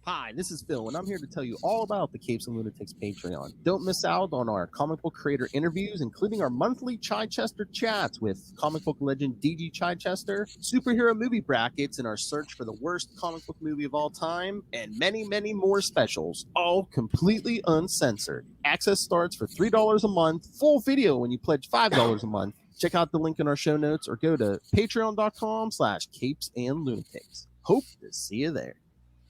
Hi, this is Phil, and I'm here to tell you all about the Capes and Lunatics Patreon. Don't miss out on our comic book creator interviews, including our monthly Chichester chats with comic book legend DG Chichester, superhero movie brackets in our search for the worst comic book movie of all time, and many, many more specials, all completely uncensored. Access starts for $3 a month, full video when you pledge $5 a month. Check out the link in our show notes or go to patreon.com/capesandlunatics. Hope to see you there.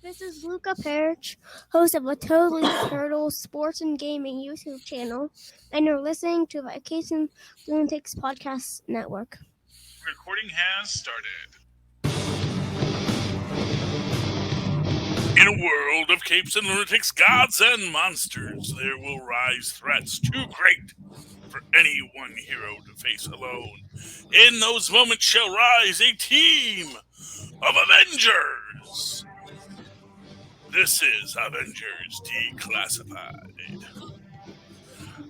This is Luca Perich, host of a Totally Turtle Sports and Gaming YouTube channel, and you're listening to the Case and Lunatics Podcast Network. Recording has started. In a world of capes and lunatics, gods and monsters, there will rise threats too great for any one hero to face alone. In those moments shall rise a team of Avengers. This is Avengers Declassified.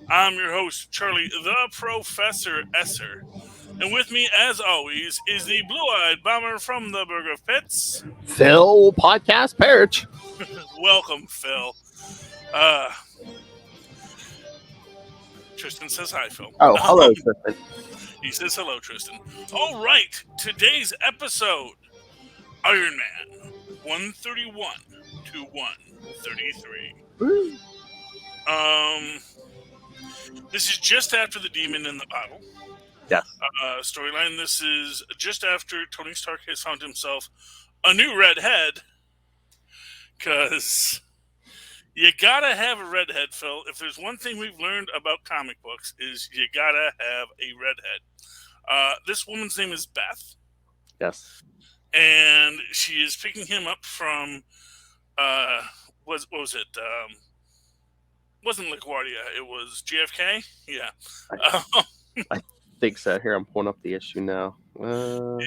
I'm your host, Charlie the Professor Esser. And with me, as always, is the blue-eyed bomber from the Burger Pits, Phil Podcast Perich. Welcome, Phil. Tristan says hi, Phil. Oh, hello, Tristan. He says hello, Tristan. All right, today's episode, Iron Man 131 to 133. Woo. This is just after the Demon in the Bottle. Yes. Storyline. This is just after Tony Stark has found himself a new redhead. Because you gotta have a redhead, Phil. If there's one thing we've learned about comic books, is you gotta have a redhead. This woman's name is Beth. Yes. And she is picking him up from, what was it? Wasn't LaGuardia. It was JFK? Yeah. I think so. Here, I'm pulling up the issue now. Yeah.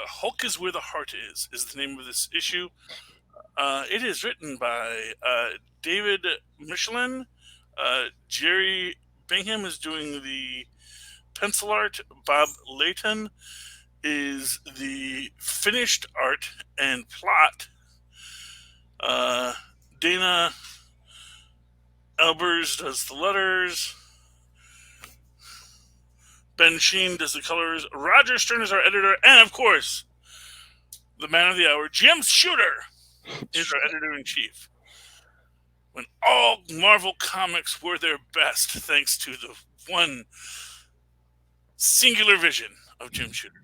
Hulk is Where the Heart is the name of this issue. It is written by David Michelin. Jerry Bingham is doing the pencil art. Bob Layton is the finished art and plot. Dana Albers does the letters. Ben Sheen does the colors. Roger Stern is our editor. And, of course, the man of the hour, Jim Shooter, is our editor-in-chief. When all Marvel comics were their best, thanks to the one singular vision of Jim Shooter.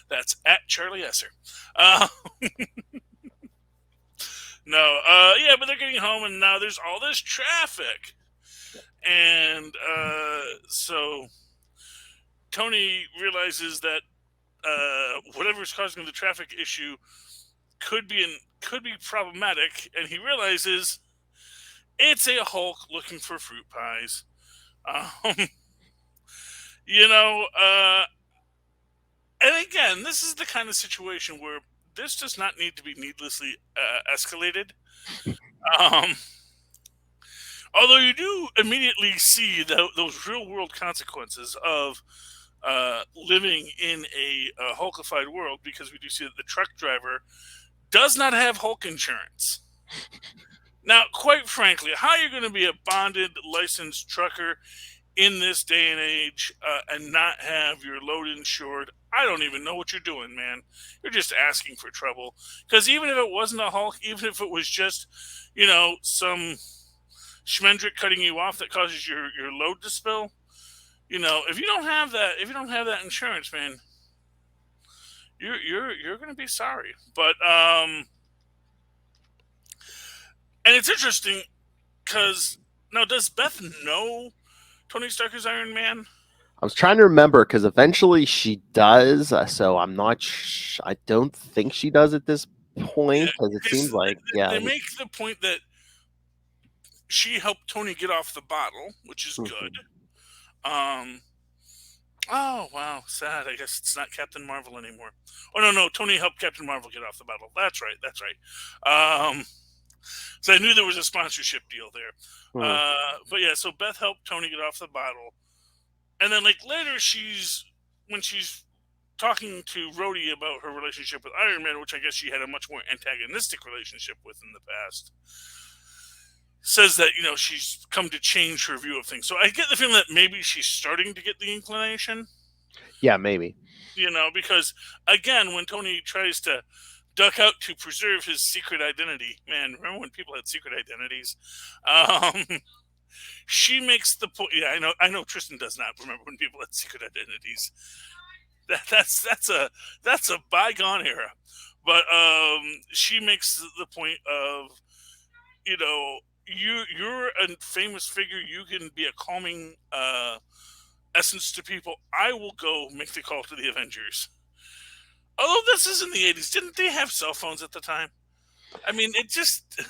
That's at Charlie Esser. Yeah, but they're getting home, and now there's all this traffic. And so Tony realizes that whatever's causing the traffic issue could be problematic, and he realizes it's a Hulk looking for fruit pies. And again, this is the kind of situation where this does not need to be needlessly escalated. Although you do immediately see those real-world consequences of living in a Hulkified world, because we do see that the truck driver does not have Hulk insurance. Now, quite frankly, how are you going to be a bonded, licensed trucker in this day and age and not have your load insured? I don't even know what you're doing, man. You're just asking for trouble. Because even if it wasn't a Hulk, even if it was just, some Schmendrick cutting you off that causes your load to spill, if you don't have that insurance, man, you're going to be sorry. But and it's interesting because now, does Beth know Tony Stark is Iron Man? I was trying to remember because eventually she does. So I'm not. I don't think she does at this point because it seems like they make the point that she helped Tony get off the bottle, which is good. Oh, wow, sad. I guess it's not Captain Marvel anymore. Oh, no, Tony helped Captain Marvel get off the bottle. That's right. So I knew there was a sponsorship deal there. But yeah, so Beth helped Tony get off the bottle. And then, later when she's talking to Rhodey about her relationship with Iron Man, which I guess she had a much more antagonistic relationship with in the past, says that, she's come to change her view of things. So I get the feeling that maybe she's starting to get the inclination. Yeah, maybe. Because, again, when Tony tries to duck out to preserve his secret identity, man, remember when people had secret identities? She makes the point. Yeah, I know Tristan does not remember when people had secret identities. That's a bygone era. But she makes the point of, you're a famous figure. You can be a calming essence to people. I will go make the call to the Avengers. Although this is in the 80s, didn't they have cell phones at the time? I mean, it just...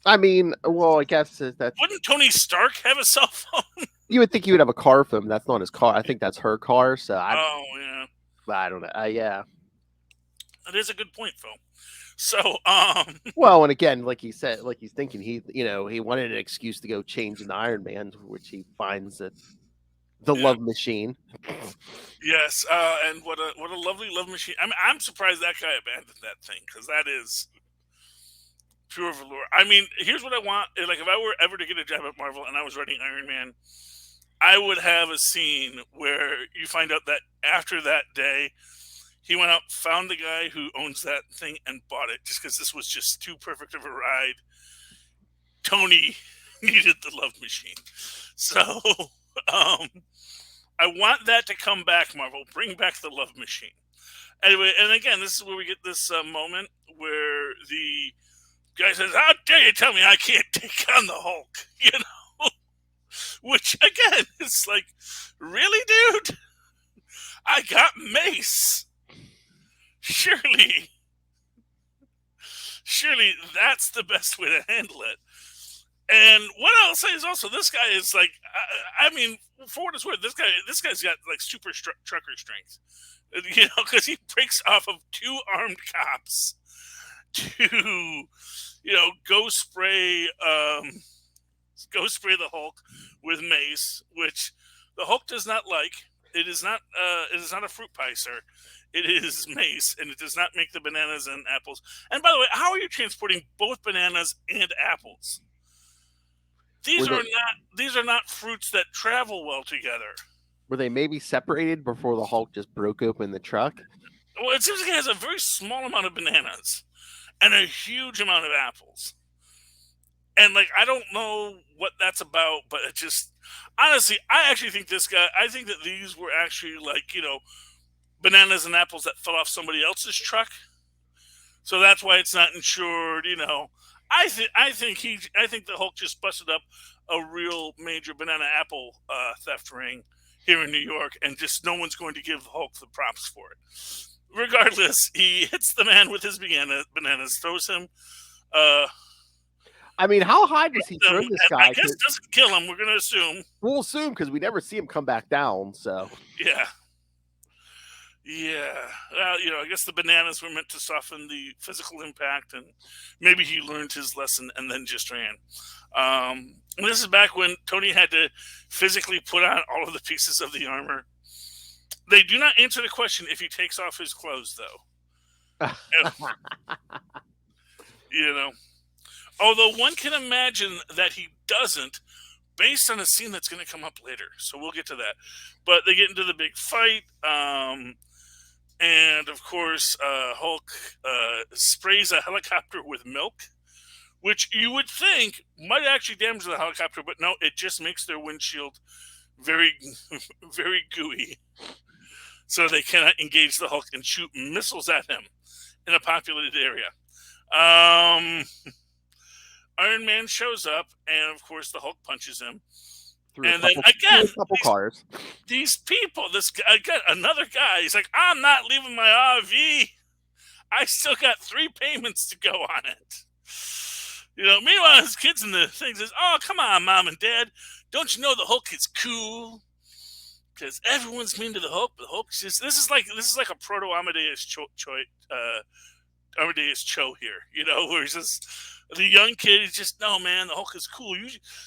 I mean, well, I guess that's... Wouldn't Tony Stark have a cell phone? You would think he would have a car for him. That's not his car. I think that's her car. So Oh, yeah. I don't know. Yeah. That is a good point, Phil. So, well, and again, like he said, like he's thinking, he wanted an excuse to go change in Iron Man, which he finds at the love machine. Yes, and what a lovely love machine. I mean, I'm surprised that guy abandoned that thing, because that is pure velour. I mean, here's what I want. Like, if I were ever to get a job at Marvel and I was writing Iron Man, I would have a scene where you find out that after that day, he went out, found the guy who owns that thing, and bought it, just because this was just too perfect of a ride. Tony needed the love machine. So, I want that to come back, Marvel. Bring back the love machine. Anyway, and again, this is where we get this moment where the guy says, "How dare you tell me I can't take on the Hulk?" Which, again, is like, really, dude? I got Mace. Surely that's the best way to handle it. And what I'll say is also, this guy is like, I mean, for what it's worth, this guy's got like super trucker strength, because he breaks off of 2 armed cops to, go spray the Hulk with mace, which the Hulk does not like. It is not a fruit pie, sir. It is mace, and it does not make the bananas and apples. And by the way, how are you transporting both bananas and apples? These are not fruits that travel well together. Were they maybe separated before the Hulk just broke open the truck? Well, it seems like it has a very small amount of bananas and a huge amount of apples. And, like, I don't know what that's about, but it just... Honestly, I actually think I think that these were actually, like, bananas and apples that fell off somebody else's truck. So that's why it's not insured, I think the Hulk just busted up a real major banana apple theft ring here in New York, and just no one's going to give the Hulk the props for it. Regardless, he hits the man with his bananas, throws him. I mean, how high does he throw this guy? I guess it doesn't kill him. We're going to assume. We'll assume, because we never see him come back down. So yeah. Well, I guess the bananas were meant to soften the physical impact, and maybe he learned his lesson and then just ran. And this is back when Tony had to physically put on all of the pieces of the armor. They do not answer the question if he takes off his clothes, though. Although one can imagine that he doesn't, based on a scene that's going to come up later. So we'll get to that. But they get into the big fight. And, of course, Hulk sprays a helicopter with milk, which you would think might actually damage the helicopter. But no, it just makes their windshield very, very gooey. So they cannot engage the Hulk and shoot missiles at him in a populated area. Iron Man shows up, and of course the Hulk punches him. And then again, cars. These people, another guy, he's like, "I'm not leaving my RV. I still got 3 payments to go on it." Meanwhile, his kids in the thing says, "Oh, come on, Mom and Dad. Don't you know the Hulk is cool? Because everyone's mean to the Hulk, but the Hulk's just..." This is like a proto Amadeus Cho here, where he's just The young kid is just, no, man, the Hulk is cool.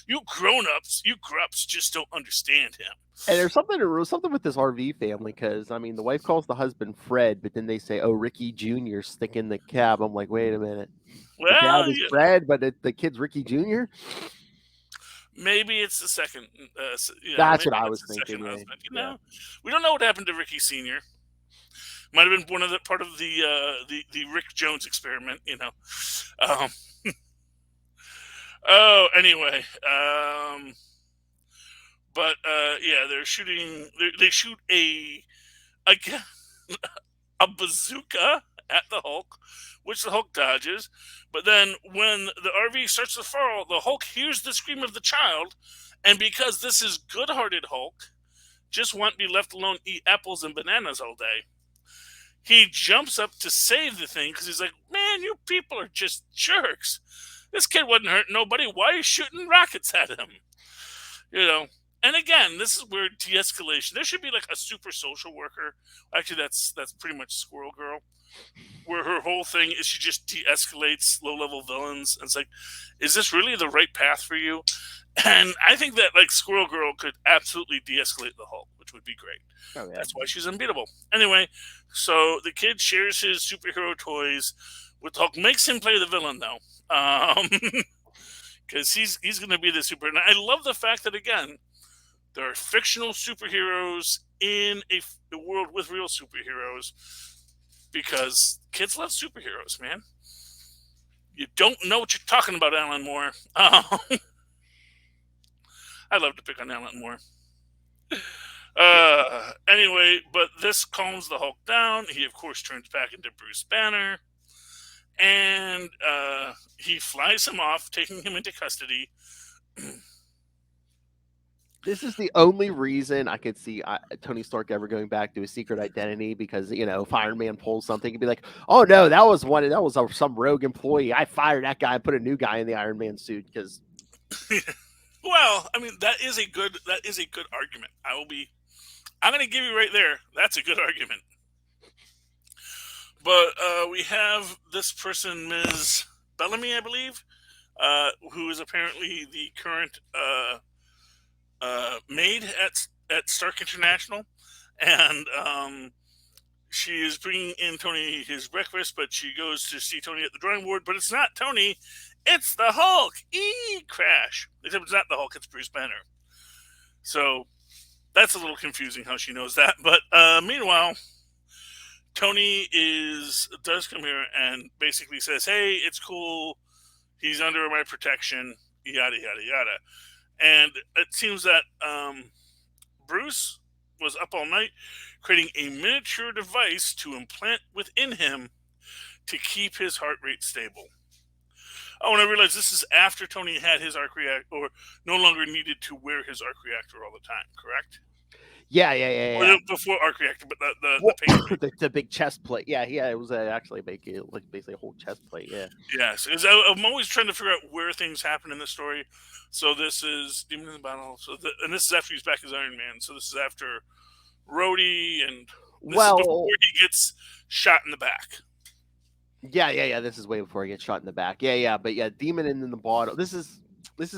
You grown-ups, you grups just don't understand him. And there's something with this RV family, because I mean, the wife calls the husband Fred, but then they say, "Oh, Ricky Jr. stick in the cab." I'm like, wait a minute, the dad Well, is Fred, but the kid's Ricky Jr. maybe it's the second. That's maybe what I it's was the thinking. second Yeah. husband. We don't know what happened to Ricky Senior. Might have been part of the Rick Jones experiment. Um, oh, anyway. But yeah, they're shooting. They shoot again a bazooka at the Hulk, which the Hulk dodges. But then when the RV starts to fall, the Hulk hears the scream of the child, and because this is good-hearted Hulk, just want to be left alone, eat apples and bananas all day, he jumps up to save the thing because he's like, man, you people are just jerks. This kid wasn't hurting nobody. Why are you shooting rockets at him? And again, this is where de-escalation. There should be like a super social worker. Actually, that's pretty much Squirrel Girl, where her whole thing is she just de-escalates low-level villains. And it's like, is this really the right path for you? And I think that like Squirrel Girl could absolutely de-escalate the Hulk, which would be great. Oh, yeah. That's why she's unbeatable. Anyway, so the kid shares his superhero toys with the Hulk. Makes him play the villain though, because he's going to be the super. And I love the fact that again, there are fictional superheroes in a world with real superheroes, because kids love superheroes, man. You don't know what you're talking about, Alan Moore. I love to pick on Alan Moore. Anyway, but this calms the Hulk down. He, of course, turns back into Bruce Banner. And he flies him off, taking him into custody. This is the only reason I could see Tony Stark ever going back to his secret identity, because if Iron Man pulls something, he'd be like, "Oh no, that was some rogue employee. I fired that guy and put a new guy in the Iron Man suit." Because, well, I mean, that is a good argument. I'm going to give you right there. That's a good argument. But we have this person, Ms. Bellamy, I believe, who is apparently the current maid at Stark International, and she is bringing in Tony his breakfast, but she goes to see Tony at the drawing board, but it's not Tony, it's the Hulk. Crash. Except it's not the Hulk, it's Bruce Banner. So that's a little confusing how she knows that. But meanwhile, Tony does come here and basically says, hey, it's cool, he's under my protection, yada yada yada. And it seems that Bruce was up all night creating a miniature device to implant within him to keep his heart rate stable. Oh, and I realized this is after Tony had his arc reactor, or no longer needed to wear his arc reactor all the time, correct? Yeah. Or before arc reactor, but the big chest plate. Yeah. It was actually basically a whole chest plate. Yeah. Yes, I'm always trying to figure out where things happen in the story. So this is Demon in the Battle. And this is after he's back as Iron Man. So this is after Rhodey, and this is before he gets shot in the back. Yeah. This is way before he gets shot in the back. Yeah. But yeah, Demon in the Bottle. This is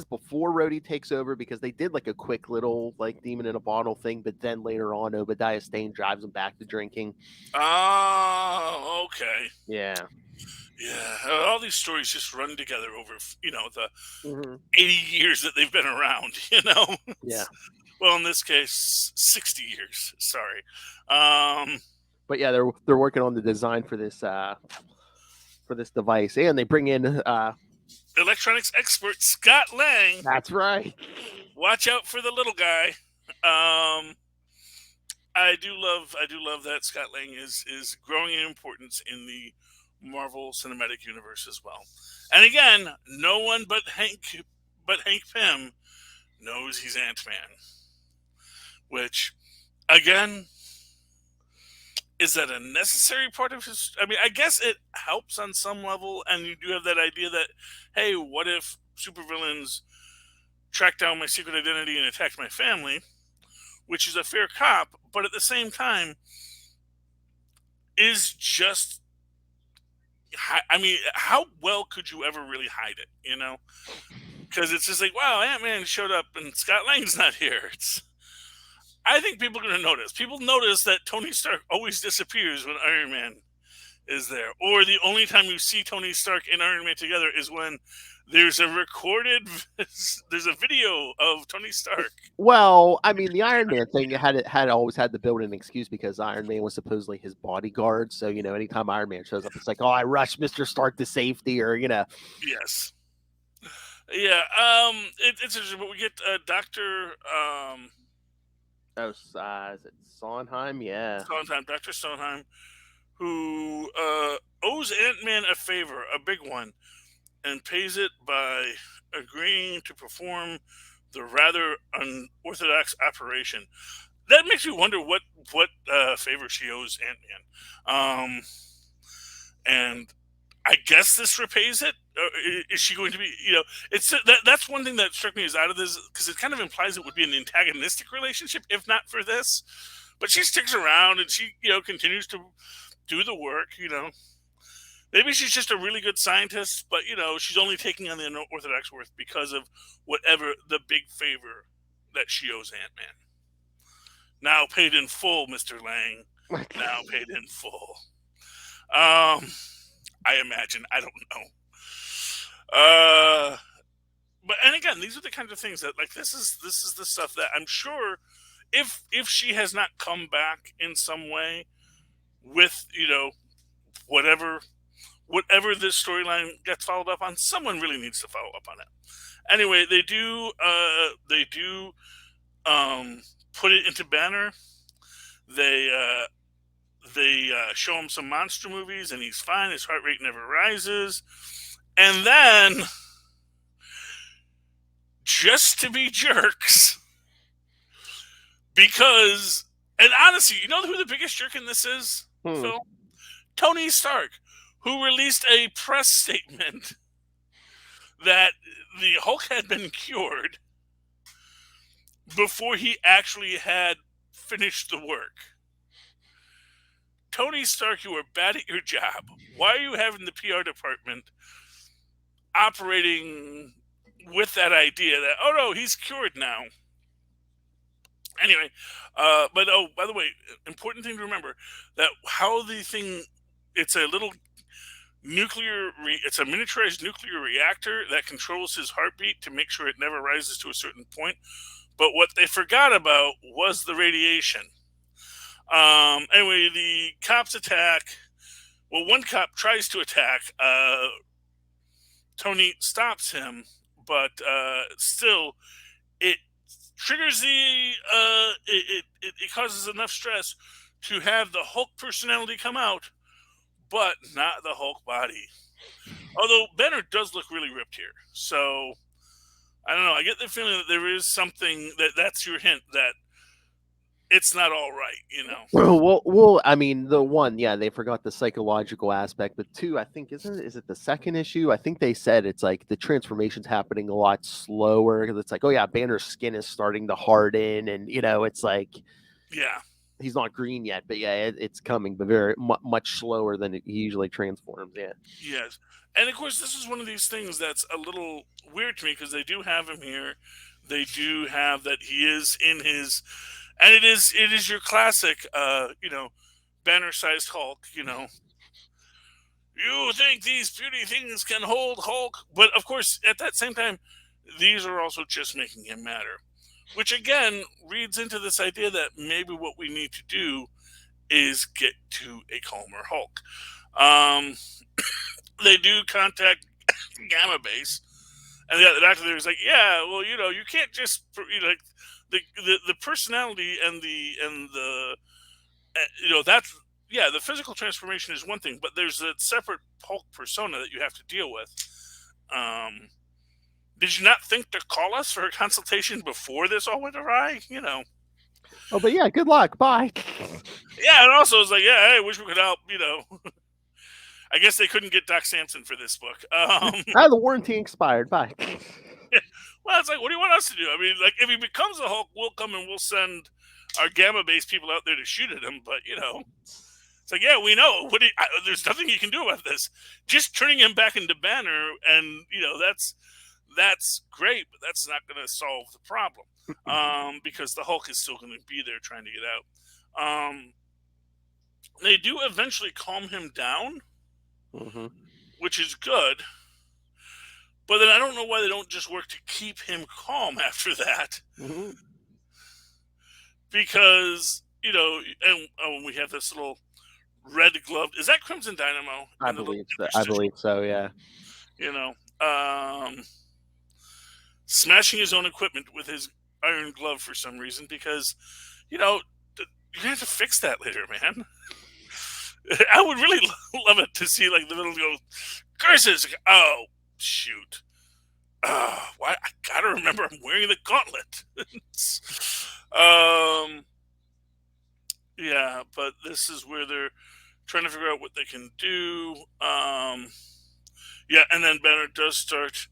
before Rhodey takes over, because they did like a quick little like Demon in a Bottle thing, but then later on Obadiah Stane drives him back to drinking. Oh, okay. Yeah. All these stories just run together over the 80 years that they've been around. Yeah. Well, in this case, 60 years. Sorry. But yeah, they're working on the design for this device, and they bring in electronics expert Scott Lang. That's right. Watch out for the little guy. I do love that Scott Lang is growing in importance in the Marvel Cinematic Universe as well. And again, no one but Hank Pym knows he's Ant-Man. Which, again, is that a necessary part of his... I mean, I guess it helps on some level, and you do have that idea that, hey, what if supervillains track down my secret identity and attack my family? Which is a fair cop, but at the same time, is just I mean, how well could you ever really hide it? You know, because it's just like, wow, Ant-Man showed up and Scott Lang's not here. I think people are going to notice. People notice that Tony Stark always disappears when Iron Man is there, or the only time you see Tony Stark and Iron Man together is when there's a there's a video of Tony Stark. Well, I mean, the Iron Man thing had always had to build an excuse because Iron Man was supposedly his bodyguard. So anytime Iron Man shows up, it's like, oh, I rushed Mr. Stark to safety, or Yes. Yeah. It's interesting, but we get Doctor. Is it Sondheim? Yeah. Sondheim, Dr. Sondheim, who owes Ant-Man a favor, a big one, and pays it by agreeing to perform the rather unorthodox operation. That makes me wonder what favor she owes Ant-Man. And I guess this repays it. Is she going to be? It's that's one thing that struck me as out of this, because it kind of implies it would be an antagonistic relationship if not for this. But she sticks around and she continues to do the work. Maybe she's just a really good scientist, but she's only taking on the unorthodox work because of whatever the big favor that she owes Ant-Man. Now paid in full, Mr. Lang. Now paid in full. I imagine. I don't know. But and again, these are the kinds of things that, like, this is the stuff that I'm sure if she has not come back in some way with whatever this storyline gets followed up on, someone really needs to follow up on it. Anyway, they do put it into Banner. They show him some monster movies, and he's fine. His heart rate never rises. And then, just to be jerks, because, and honestly, you know who the biggest jerk in this is, Phil? Tony Stark, who released a press statement that the Hulk had been cured before he actually had finished the work. Tony Stark, you are bad at your job. Why are you having the PR department operating with that idea that, oh no, he's cured now? Anyway, but oh, by the way, important thing to remember, that how the thing, it's a little it's a miniaturized nuclear reactor that controls his heartbeat to make sure it never rises to a certain point. But what they forgot about was the radiation. Anyway, the cops attack. Well, one cop tries to attack. Tony stops him, but still, it triggers it causes enough stress to have the Hulk personality come out, but not the Hulk body. Although Banner does look really ripped here, so I don't know. I get the feeling that there is something that's your hint that it's not all right, Well, I mean, the one, yeah, they forgot the psychological aspect, but two, I think, is it the second issue? I think they said it's like the transformation's happening a lot slower, because it's like, oh yeah, Banner's skin is starting to harden, and it's like, yeah, he's not green yet, but yeah, it's coming, but very much slower than it usually transforms. Yeah. Yes, and of course, this is one of these things that's a little weird to me, because they do have him here. They do have that he is in his. And it is your classic, Banner-sized Hulk, You think these beauty things can hold Hulk? But, of course, at that same time, these are also just making him matter. Which, again, reads into this idea that maybe what we need to do is get to a calmer Hulk. They do contact Gamma Base. And the doctor there is like, yeah, well, you can't just, like, the personality and the that's, yeah, the physical transformation is one thing, but there's a separate Hulk persona that you have to deal with. Did you not think to call us for a consultation before this all went awry? Oh, but yeah, good luck. Bye. Yeah, and also it's like, yeah, hey, wish we could help. I guess they couldn't get Doc Samson for this book. The warranty expired. Bye. Well, it's like, what do you want us to do? I mean, like, if he becomes a Hulk, we'll come and we'll send our Gamma Base people out there to shoot at him. But, It's like, yeah, we know. There's nothing you can do about this. Just turning him back into Banner, and that's great, but that's not going to solve the problem, because the Hulk is still going to be there trying to get out. They do eventually calm him down, which is good. But then I don't know why they don't just work to keep him calm after that. Because, and we have this little red glove. Is that Crimson Dynamo? I believe so, yeah. Smashing his own equipment with his iron glove for some reason, because, you're going to have to fix that later, man. I would really love it to see, like, the little go, curses! Oh, shoot. Why? I gotta remember I'm wearing the gauntlet. Yeah, but this is where they're trying to figure out what they can do. Yeah, and then Banner does start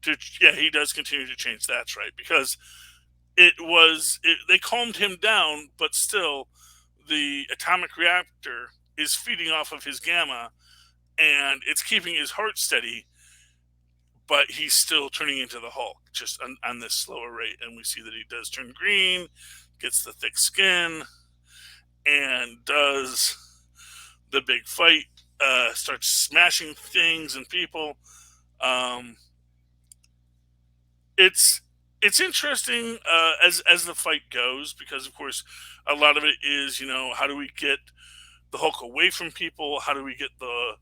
to, he does continue to change. That's right, because they calmed him down, but still the atomic reactor is feeding off of his gamma, and it's keeping his heart steady, but he's still turning into the Hulk, just on this slower rate. And we see that he does turn green, gets the thick skin, and does the big fight, starts smashing things and people. It's interesting as the fight goes, because of course a lot of it is, how do we get the Hulk away from people? How do we get the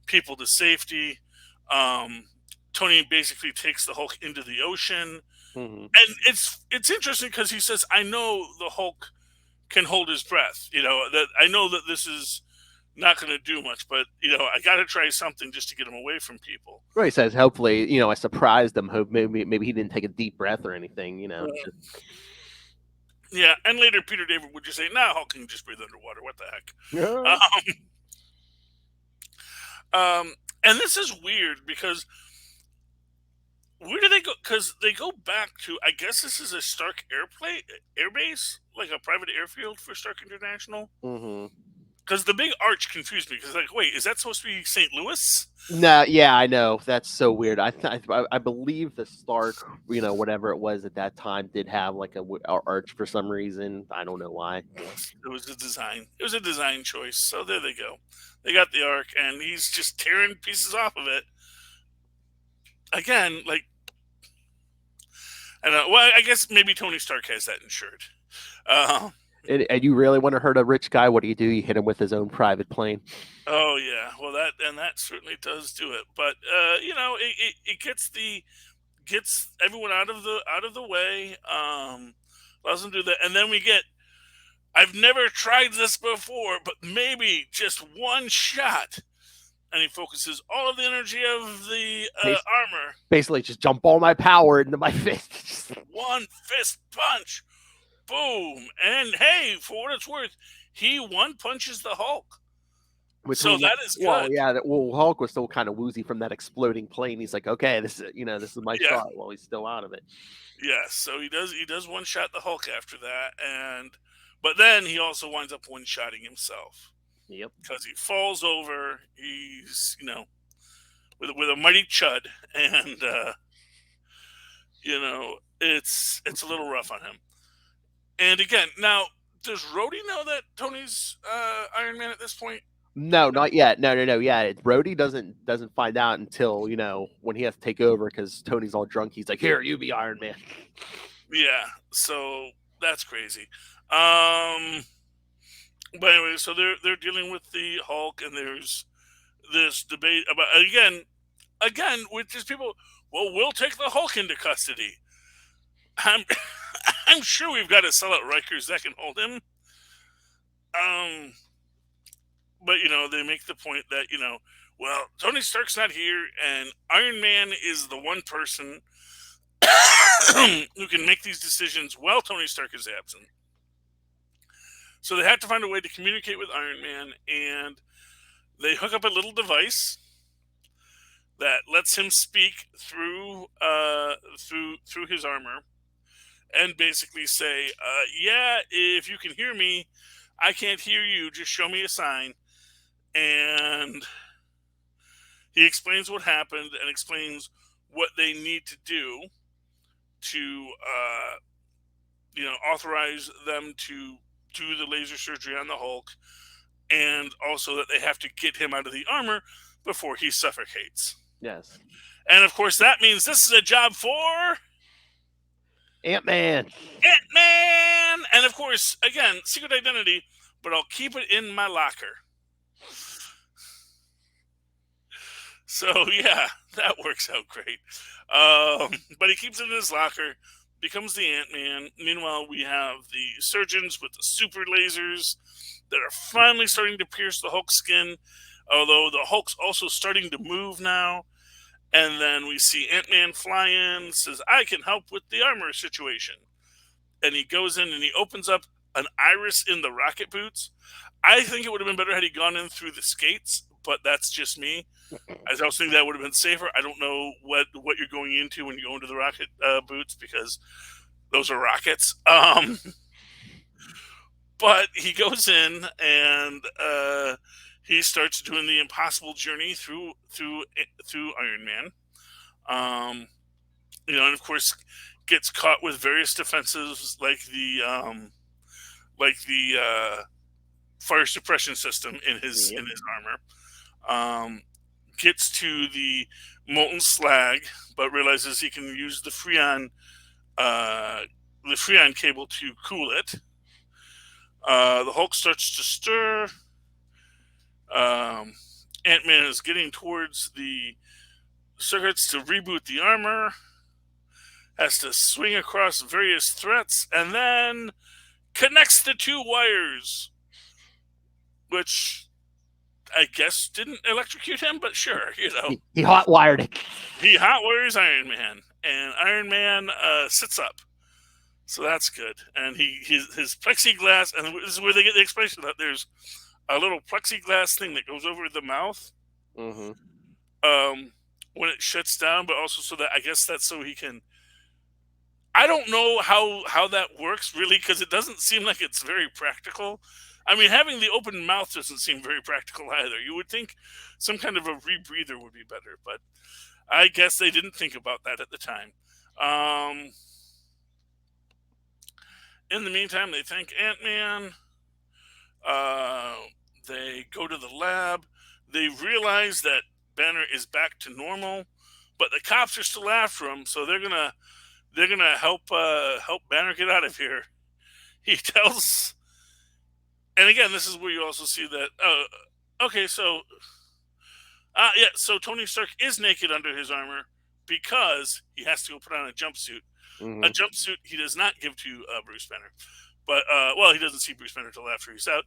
people to safety? Tony basically takes the Hulk into the ocean, and it's interesting because he says, "I know the Hulk can hold his breath. That I know that this is not going to do much, but I got to try something just to get him away from people." Well, he says, hopefully, I surprised him. Hope maybe he didn't take a deep breath or anything. Yeah, and later Peter David would just say, "Nah, Hulk can just breathe underwater. What the heck?" And this is weird because where do they go? Because they go back to, I guess this is a Stark airbase, like a private airfield for Stark International. Because the big arch confused me. Because wait, is that supposed to be St. Louis? No, yeah, I know. That's so weird. I believe the Stark, whatever it was at that time, did have like a arch for some reason. I don't know why. It was a design. It was a design choice. So there they go. They got the arc, and he's just tearing pieces off of it. Again, like, I guess maybe Tony Stark has that insured. And you really want to hurt a rich guy? What do? You hit him with his own private plane. Oh yeah, well that certainly does do it. But it gets everyone out of the way. Allows them to do that, and then we get. I've never tried this before, but maybe just one shot. And he focuses all of the energy of the armor. Basically, just dump all my power into my fist. One fist punch. Boom. And hey, for what it's worth, he one punches the Hulk. So that is good. Well, yeah. Hulk was still kind of woozy from that exploding plane. He's like, okay, this is my shot. While he's still out of it. Yeah. So he does one shot the Hulk after that, but then he also winds up one shotting himself. Yep. Because he falls over. He's with a mighty chud, and it's a little rough on him. And again, now does Rhodey know that Tony's Iron Man at this point? No, not yet. No. Yeah, Rhodey doesn't find out until when he has to take over because Tony's all drunk. He's like, "Here, you be Iron Man." Yeah. So that's crazy. But anyway, so they're dealing with the Hulk, and there's this debate about again with just people. Well, we'll take the Hulk into custody. I'm sure we've got to sell out Rikers that can hold him. But they make the point that well, Tony Stark's not here, and Iron Man is the one person who can make these decisions while Tony Stark is absent. So they have to find a way to communicate with Iron Man, and they hook up a little device that lets him speak through his armor, and basically say, "Yeah, if you can hear me, I can't hear you. Just show me a sign." and he explains what happened and explains what they need to do to, authorize them to do the laser surgery on the Hulk, and also that they have to get him out of the armor before he suffocates. Yes. And of course, that means this is a job for Ant-Man. Ant-Man! And of course, again, secret identity, but I'll keep it in my locker. So, yeah, that works out great. But he keeps it in his locker, becomes the Ant-Man. Meanwhile, we have the surgeons with the super lasers that are finally starting to pierce the Hulk's skin, although the Hulk's also starting to move now. And then we see Ant-Man fly in, says, I can help with the armor situation. And he goes in and he opens up an iris in the rocket boots. I think it would have been better had he gone in through the skates, but that's just me. I also think that would have been safer. I don't know what you're going into when you go into the rocket boots, because those are rockets. But he goes in and he starts doing the impossible journey through Iron Man. And of course gets caught with various defenses like the fire suppression system in his armor. Gets to the molten slag, but realizes he can use the Freon cable to cool it. The Hulk starts to stir. Ant-Man is getting towards the circuits to reboot the armor. Has to swing across various threats, and then connects the two wires, which I guess didn't electrocute him, but sure, He hot-wired it. He hot-wires Iron Man, and Iron Man sits up. So that's good. And his plexiglass, and this is where they get the explanation that there's a little plexiglass thing that goes over the mouth. Mm-hmm. When it shuts down, but also so that, I guess that's so he can... I don't know how that works, really, because it doesn't seem like it's very practical. I mean, having the open mouth doesn't seem very practical either. You would think some kind of a rebreather would be better, but I guess they didn't think about that at the time. In the meantime, they thank Ant-Man. They go to the lab. They realize that Banner is back to normal, but the cops are still after him, so they're gonna help Banner get out of here. He tells, and again, this is where you also see that. So Tony Stark is naked under his armor because he has to go put on a jumpsuit. Mm-hmm. A jumpsuit he does not give to Bruce Banner, but he doesn't see Bruce Banner until after he's out.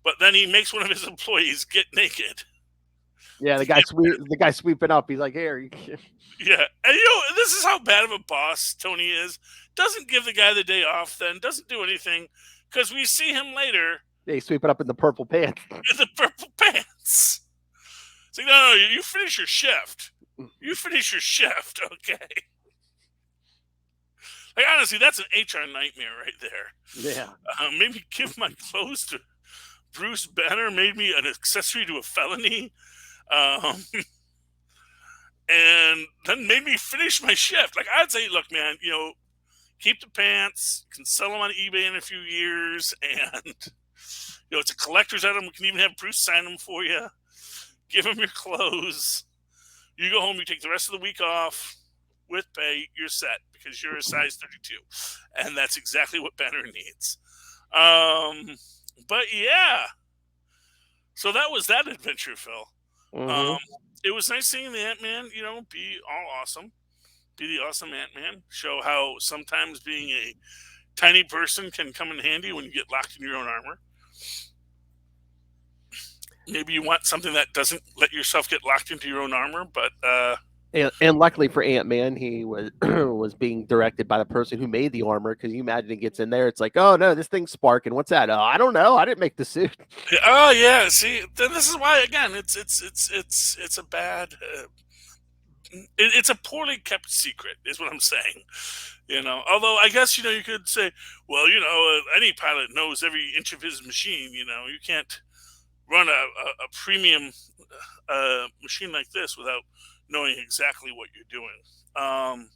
But then he makes one of his employees get naked. Yeah, the guy sweeping up. He's like, "Here." Yeah, and this is how bad of a boss Tony is. Doesn't give the guy the day off, then doesn't do anything, because we see him later. Yeah, he's sweeping up in the purple pants. In the purple pants. It's like, no, you finish your shift. You finish your shift, okay? Like, honestly, that's an HR nightmare right there. Yeah. Maybe give my clothes to Bruce Banner, made me an accessory to a felony. And then made me finish my shift. Like, I'd say, look, man, keep the pants, can sell them on eBay in a few years, and, it's a collector's item. We can even have Bruce sign them for you. Give him your clothes. You go home, you take the rest of the week off with pay, you're set, because you're a size 32. And that's exactly what Banner needs. But yeah. So that was that adventure, Phil. Mm-hmm. It was nice seeing the Ant-Man, be all awesome. Be the awesome Ant-Man. Show how sometimes being a tiny person can come in handy when you get locked in your own armor. Maybe you want something that doesn't let yourself get locked into your own armor, but... And luckily for Ant-Man, he was was being directed by the person who made the armor, because you imagine he gets in there, it's like, oh no, this thing's sparking. What's that? Oh, I don't know. I didn't make the suit. Oh yeah, see, then this is why, again, it's a bad... it's a poorly kept secret, is what I'm saying. Although I guess, you could say, well, any pilot knows every inch of his machine. You can't run a premium a machine like this without knowing exactly what you're doing.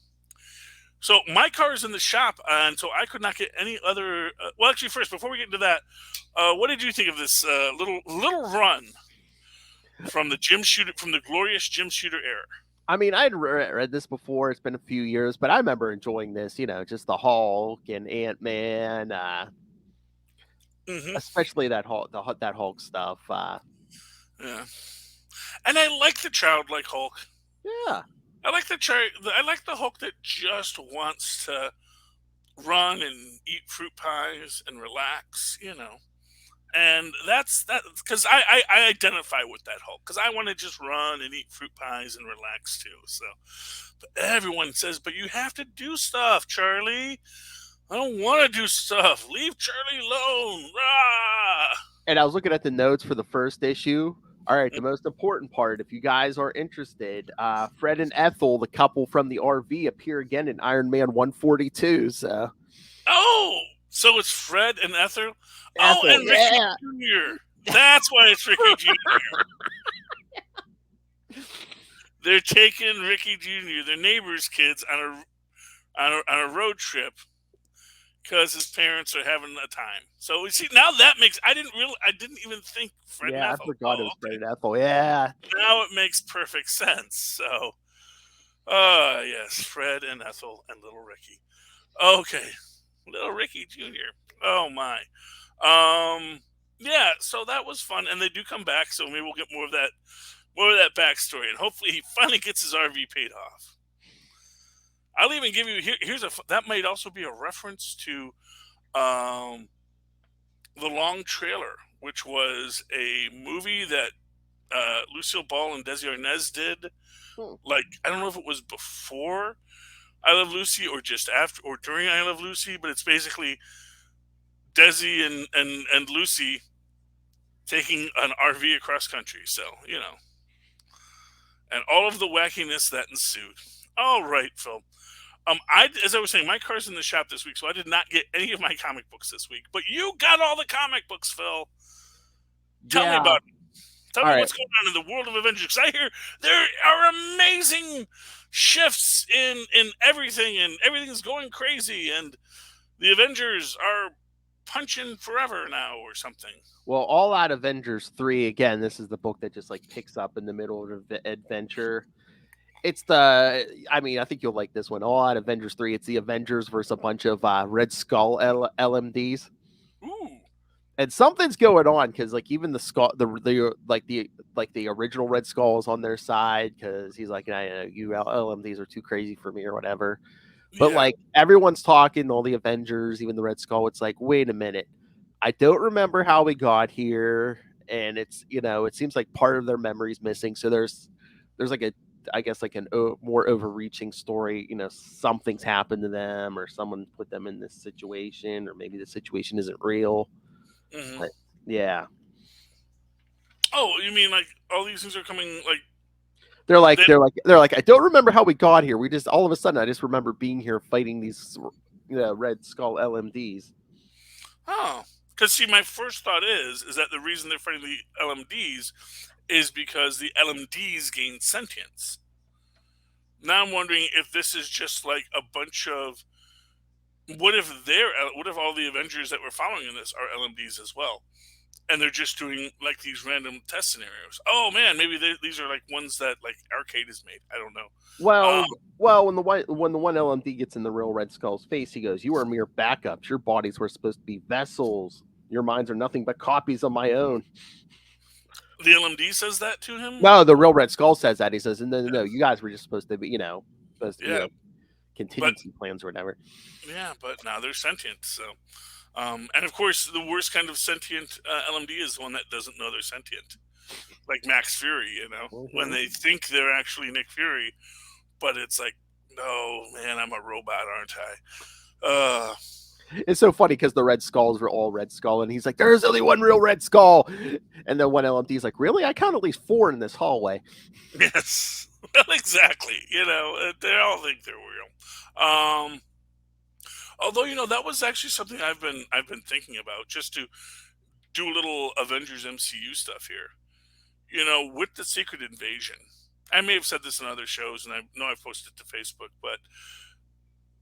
So my car is in the shop, and so I could not get any other. Well, actually, first before we get into that, what did you think of this little run from the glorious Jim Shooter era? I mean, I'd read this before. It's been a few years, but I remember enjoying this. Just the Hulk and Ant-Man, Mm-hmm. especially that Hulk stuff. Yeah, and I like the childlike Hulk. Yeah. I like the Hulk that just wants to run and eat fruit pies and relax, And that's because I identify with that Hulk because I want to just run and eat fruit pies and relax too. So, but everyone says, but you have to do stuff, Charlie. I don't want to do stuff. Leave Charlie alone. Rah! And I was looking at the notes for the first issue. All right, the most important part, if you guys are interested, Fred and Ethel, the couple from the RV, appear again in Iron Man 142. So. Oh, so it's Fred and Ethel. Ethel, and Ricky Jr. That's why it's Ricky Jr. They're taking Ricky Jr., their neighbor's kids, on a road trip because his parents are having a time. So you see, now that makes I didn't even think Fred and Ethel. I forgot it was Fred and Ethel. Yeah. Now it makes perfect sense. So, yes, Fred and Ethel and little Ricky. Okay, little Ricky Jr. Oh my. Yeah. So that was fun, and they do come back. So maybe we'll get more of that backstory, and hopefully he finally gets his RV paid off. I'll even give you that might also be a reference to the Long Trailer, which was a movie that Lucille Ball and Desi Arnaz did. Like, I don't know if it was before I Love Lucy or just after or during I Love Lucy, but it's basically Desi and Lucy taking an RV across country. So, and all of the wackiness that ensued. All right, Phil. As I was saying, my car's in the shop this week, so I did not get any of my comic books this week. But you got all the comic books, Phil. Tell me about it. Tell me what's going on in the world of Avengers. Because I hear there are amazing shifts in everything, and everything's going crazy, and the Avengers are punching forever now or something. Well, All Out Avengers 3, again, this is the book that just like picks up in the middle of the adventure. It's I think you'll like this one. All Out Avengers 3. It's the Avengers versus a bunch of Red Skull LMDs. Ooh. And something's going on because like even the skull, the original Red Skull is on their side because he's like, you LMDs are too crazy for me or whatever. But like everyone's talking, all the Avengers, even the Red Skull. It's like, wait a minute, I don't remember how we got here, and it's it seems like part of their memory's missing. So there's like a more overreaching story. Something's happened to them, or someone put them in this situation, or maybe the situation isn't real. Mm-hmm. But, yeah. Oh, you mean like all these things are coming like? They're like, I don't remember how we got here. We just all of a sudden, I just remember being here fighting these, Red Skull LMDs. Oh, because see, my first thought is that the reason they're fighting the LMDs is because the LMDs gain sentience. Now I'm wondering if this is just like a bunch of what if all the Avengers that we're following in this are LMDs as well, and they're just doing like these random test scenarios. Oh man, maybe these are like ones that like Arcade has made. I don't know. Well, when the one LMD gets in the real Red Skull's face, he goes, "You are mere backups. Your bodies were supposed to be vessels. Your minds are nothing but copies of my own." The LMD says that to him? No, the real Red Skull says that. He says, "No, you guys were just supposed to be, contingency plans or whatever." Yeah, but now they're sentient. So, and of course, the worst kind of sentient LMD is one that doesn't know they're sentient, like Max Fury. When they think they're actually Nick Fury, but it's like, no, man, I'm a robot, aren't I? It's so funny because the Red Skulls were all Red Skull, and he's like, "There's only one real Red Skull," and then one LMD is like, "Really? I count at least 4 in this hallway." Yes, well, exactly. They all think they're real. Although that was actually something I've been thinking about, just to do a little Avengers MCU stuff here. with the Secret Invasion, I may have said this in other shows, and I know I've posted it to Facebook, but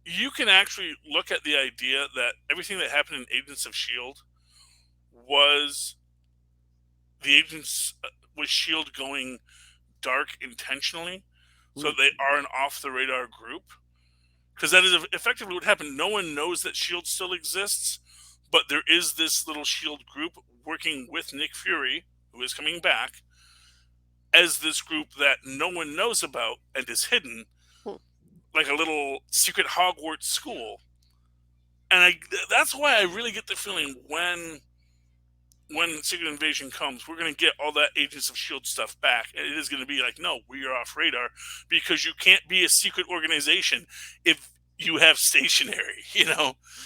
you can actually look at the idea that everything that happened in Agents of S.H.I.E.L.D. was the agents with S.H.I.E.L.D. going dark intentionally, so they are an off-the-radar group. Because that is effectively what happened. No one knows that S.H.I.E.L.D. still exists, but there is this little S.H.I.E.L.D. group working with Nick Fury, who is coming back, as this group that no one knows about and is hidden, like a little secret Hogwarts school. And that's why I really get the feeling when Secret Invasion comes, we're going to get all that Agents of S.H.I.E.L.D. stuff back. And it is going to be like, no, we are off radar, because you can't be a secret organization if you have stationary,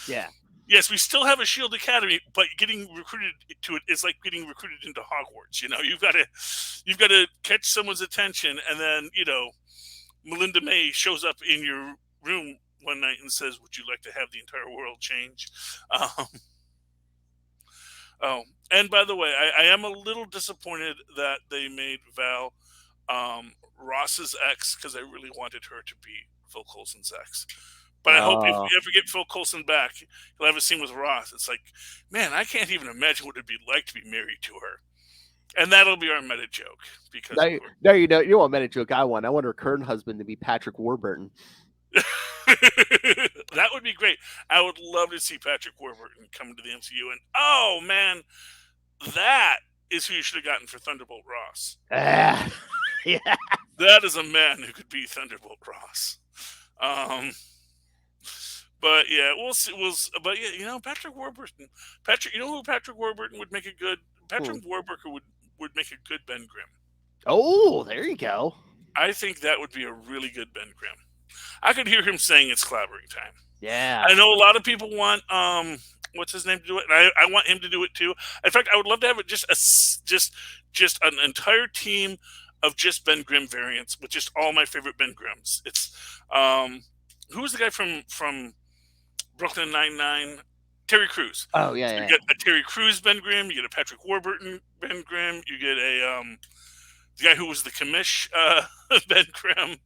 Yeah. Yes, we still have a S.H.I.E.L.D. Academy, but getting recruited to it is like getting recruited into Hogwarts. You've got to catch someone's attention, and then Melinda May shows up in your room one night and says, "Would you like to have the entire world change?" Oh, and by the way, I am a little disappointed that they made Val Ross's ex, because I really wanted her to be Phil Coulson's ex. But I hope if you ever get Phil Coulson back, you'll have a scene with Ross. It's like, man, I can't even imagine what it'd be like to be married to her. And that'll be our meta joke. Because no, you don't want meta joke. I want her current husband to be Patrick Warburton. That would be great. I would love to see Patrick Warburton come into the MCU. And oh man, that is who you should have gotten for Thunderbolt Ross. Yeah. That is a man who could be Thunderbolt Ross. But yeah, we'll see. But yeah, Patrick Warburton. Who Patrick Warburton would make a good? Patrick Warburton would make a good Ben Grimm. Oh, there you go. I think that would be a really good Ben Grimm. I could hear him saying it's collaborating time. Yeah. I know a lot of people want what's his name to do it, and I want him to do it too. In fact, I would love to have it just an entire team of just Ben Grimm variants with just all my favorite Ben Grimms. It's who's the guy from Brooklyn Nine-Nine? Terry Crews. Oh yeah. So you get a Terry Crews Ben Grimm, you get a Patrick Warburton Ben Grimm, you get a the guy who was the commish Ben Grimm.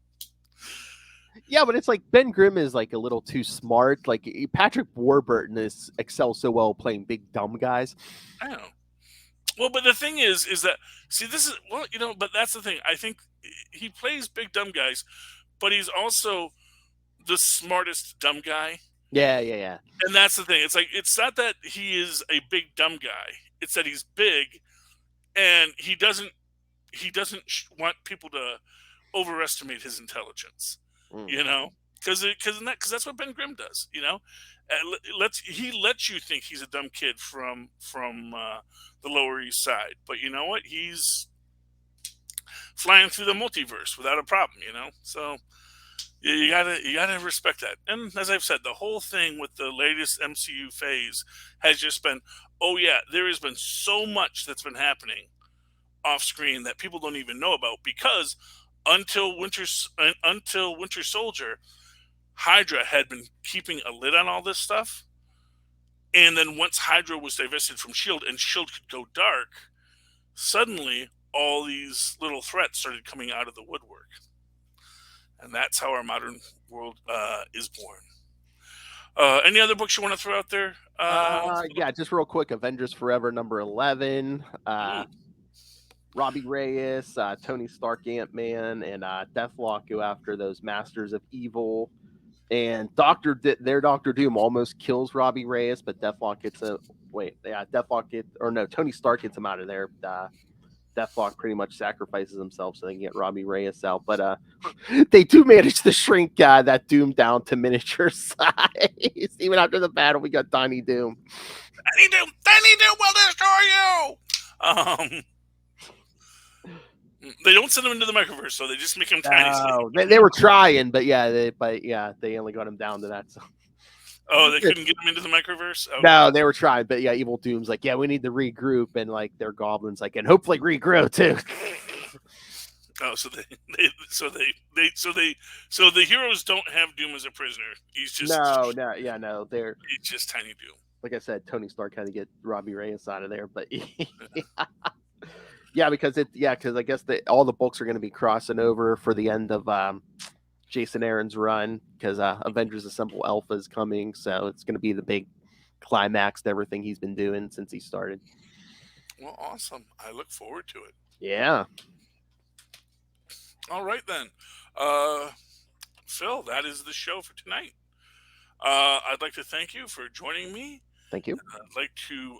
Yeah, but it's like Ben Grimm is like a little too smart. Like Patrick Warburton excels so well playing big dumb guys. I know. Well, but the thing is that but that's the thing. I think he plays big dumb guys, but he's also the smartest dumb guy. Yeah. And that's the thing. It's like, it's not that he is a big dumb guy. It's that he's big, and he doesn't want people to overestimate his intelligence. Because that's what Ben Grimm does. He lets you think he's a dumb kid from the Lower East Side, but you know what? He's flying through the multiverse without a problem. So you gotta respect that. And as I've said, the whole thing with the latest MCU phase has just been, oh yeah, there has been so much that's been happening off screen that people don't even know about, because until Winter Soldier, Hydra had been keeping a lid on all this stuff. And then once Hydra was divested from S.H.I.E.L.D. and S.H.I.E.L.D. could go dark, suddenly all these little threats started coming out of the woodwork. And that's how our modern world is born. Any other books you want to throw out there? Yeah, just real quick. Avengers Forever number 11. Robbie Reyes, Tony Stark, Ant-Man, and Deathlock go after those Masters of Evil. And Doctor Doom almost kills Robbie Reyes, but Deathlock gets Tony Stark gets him out of there. Deathlock pretty much sacrifices himself so they can get Robbie Reyes out. But they do manage to shrink that Doom down to miniature size. Even after the battle, we got Tiny Doom. Tiny Doom will destroy you! They don't send him into the microverse, so they just make him tiny. No, they were trying, but they only got him down to that. So. Oh, they couldn't get him into the microverse? Okay. No, they were trying, but yeah, Evil Doom's like, yeah, we need to regroup, and like their goblins like, and hopefully regrow too. Oh, so the heroes don't have Doom as a prisoner. He's just they're he's just Tiny Doom. Like I said, Tony Stark had to get Robbie Reyes out of there, but Yeah, because I guess all the books are going to be crossing over for the end of Jason Aaron's run, because Avengers Assemble Alpha is coming, so it's going to be the big climax to everything he's been doing since he started. Well, awesome. I look forward to it. Yeah. All right, then. Phil, that is the show for tonight. I'd like to thank you for joining me. Thank you. I'd like to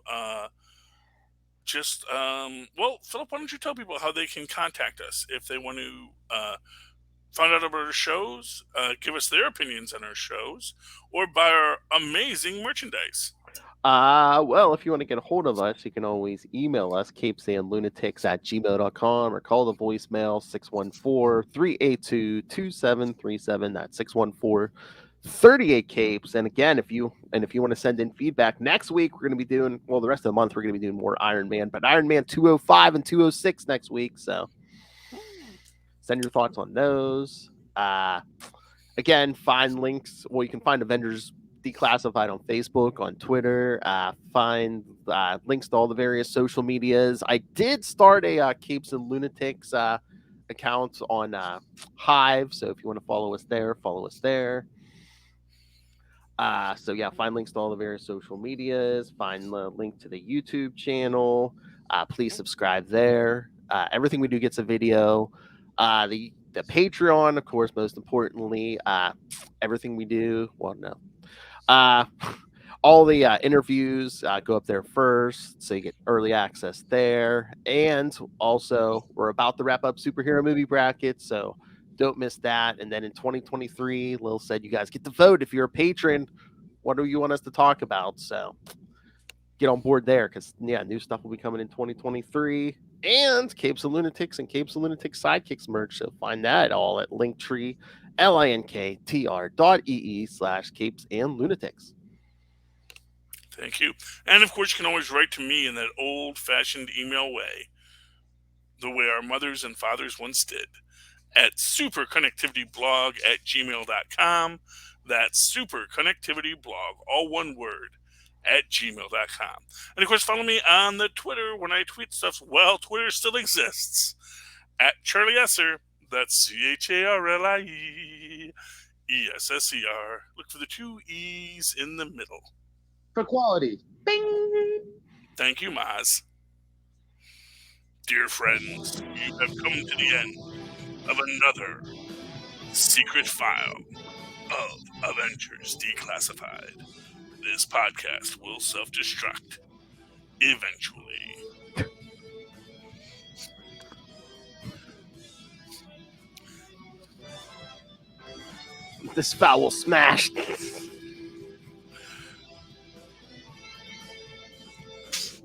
Philip, why don't you tell people how they can contact us if they want to find out about our shows, give us their opinions on our shows, or buy our amazing merchandise? Well, if you want to get a hold of us, you can always email us, CapesandLunatics@gmail.com, or call the voicemail 614-382-2737. That's 614-38-CAPES. And again, if you want to send in feedback, next week we're going to be doing, well, the rest of the month we're going to be doing more Iron Man, but Iron Man 205 and 206 next week. So send your thoughts on those. Again, find links. Well, you can find Avengers Declassified on Facebook, on Twitter. Find links to all the various social medias. I did start a Capes and Lunatics account on Hive, so if you want to follow us there, follow us there. So yeah, find links to all the various social medias. Find the link to the YouTube channel. Please subscribe there. Everything we do gets a video. The Patreon, of course, most importantly. Everything we do. Well, no. All the interviews go up there first, so you get early access there. And also, we're about to wrap up superhero movie brackets, so don't miss that. And then in 2023, Lil said you guys get to vote if you're a patron. What do you want us to talk about? So get on board there, because new stuff will be coming in 2023. And Capes and Lunatics and Capes and Lunatics Sidekicks merch. So find that all at Linktree, linktr.ee/Capes and Lunatics. Thank you. And of course, you can always write to me in that old-fashioned email way, the way our mothers and fathers once did, at superconnectivityblog@gmail.com. That's superconnectivityblog, all one word, @gmail.com. And of course, follow me on the Twitter when I tweet stuff. Well, Twitter still exists. @CharlieEsser. That's CharlieEsser. Look for the 2 E's in the middle. For quality. Bing! Thank you, Maz. Dear friends, you have come to the end of another secret file of Avengers Declassified. This podcast will self-destruct eventually. This foul smashed.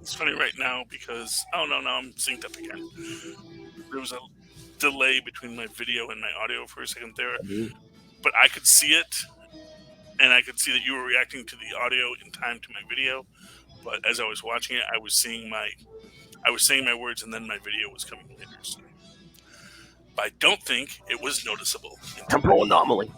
It's funny right now because now I'm synced up again. There was a delay between my video and my audio for a second there, but I could see it, and I could see that you were reacting to the audio in time to my video. But as I was watching it, I was saying my words, and then my video was coming later. So. But I don't think it was noticeable. Temporal anomaly.